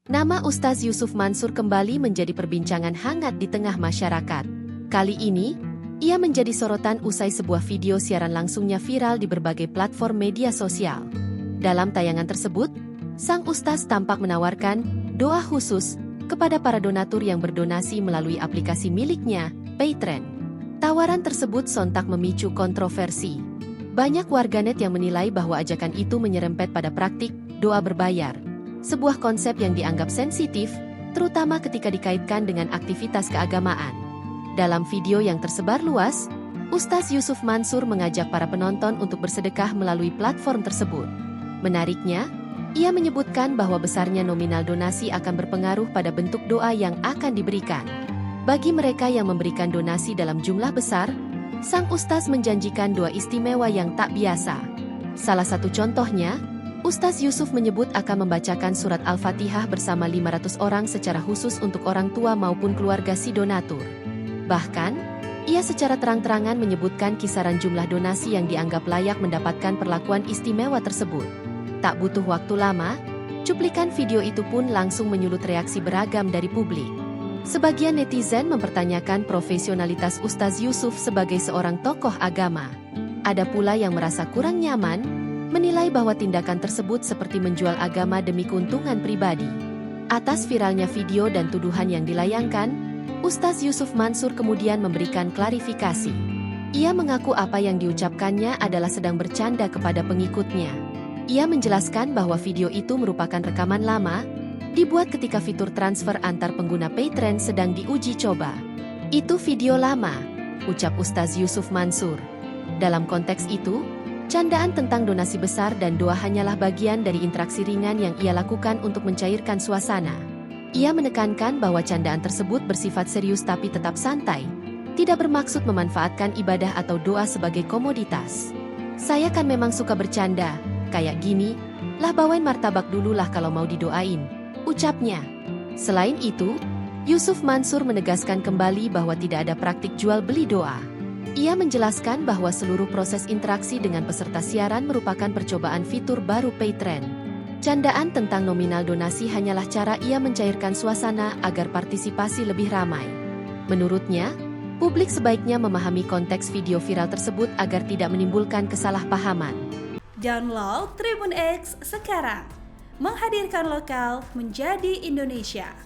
Nama Ustaz Yusuf Mansur kembali menjadi perbincangan hangat di tengah masyarakat. Kali ini, ia menjadi sorotan usai sebuah video siaran langsungnya viral di berbagai platform media sosial. Dalam tayangan tersebut, sang Ustaz tampak menawarkan doa khusus kepada para donatur yang berdonasi melalui aplikasi miliknya, Paytrend. Tawaran tersebut sontak memicu kontroversi. Banyak warganet yang menilai bahwa ajakan itu menyerempet pada praktik doa berbayar, sebuah konsep yang dianggap sensitif, terutama ketika dikaitkan dengan aktivitas keagamaan. Dalam video yang tersebar luas, Ustaz Yusuf Mansur mengajak para penonton untuk bersedekah melalui platform tersebut. Menariknya, ia menyebutkan bahwa besarnya nominal donasi akan berpengaruh pada bentuk doa yang akan diberikan. Bagi mereka yang memberikan donasi dalam jumlah besar, sang Ustaz menjanjikan doa istimewa yang tak biasa. Salah satu contohnya, Ustaz Yusuf menyebut akan membacakan surat Al-Fatihah bersama 500 orang secara khusus untuk orang tua maupun keluarga si donatur. Bahkan, ia secara terang-terangan menyebutkan kisaran jumlah donasi yang dianggap layak mendapatkan perlakuan istimewa tersebut. Tak butuh waktu lama, cuplikan video itu pun langsung menyulut reaksi beragam dari publik. Sebagian netizen mempertanyakan profesionalitas Ustaz Yusuf sebagai seorang tokoh agama. Ada pula yang merasa kurang nyaman, menilai bahwa tindakan tersebut seperti menjual agama demi keuntungan pribadi. Atas viralnya video dan tuduhan yang dilayangkan, Ustaz Yusuf Mansur kemudian memberikan klarifikasi. Ia mengaku apa yang diucapkannya adalah sedang bercanda kepada pengikutnya. Ia menjelaskan bahwa video itu merupakan rekaman lama, dibuat ketika fitur transfer antar pengguna Paytrend sedang diuji coba. Itu video lama, ucap Ustaz Yusuf Mansur. Dalam konteks itu, candaan tentang donasi besar dan doa hanyalah bagian dari interaksi ringan yang ia lakukan untuk mencairkan suasana. Ia menekankan bahwa candaan tersebut bersifat serius tapi tetap santai, tidak bermaksud memanfaatkan ibadah atau doa sebagai komoditas. Saya kan memang suka bercanda, kayak gini, lah bawain martabak dulu lah kalau mau didoain, ucapnya. Selain itu, Yusuf Mansur menegaskan kembali bahwa tidak ada praktik jual beli doa. Ia menjelaskan bahwa seluruh proses interaksi dengan peserta siaran merupakan percobaan fitur baru Paytrend. Candaan tentang nominal donasi hanyalah cara ia mencairkan suasana agar partisipasi lebih ramai. Menurutnya, publik sebaiknya memahami konteks video viral tersebut agar tidak menimbulkan kesalahpahaman. Download Tribun X sekarang, menghadirkan lokal menjadi Indonesia.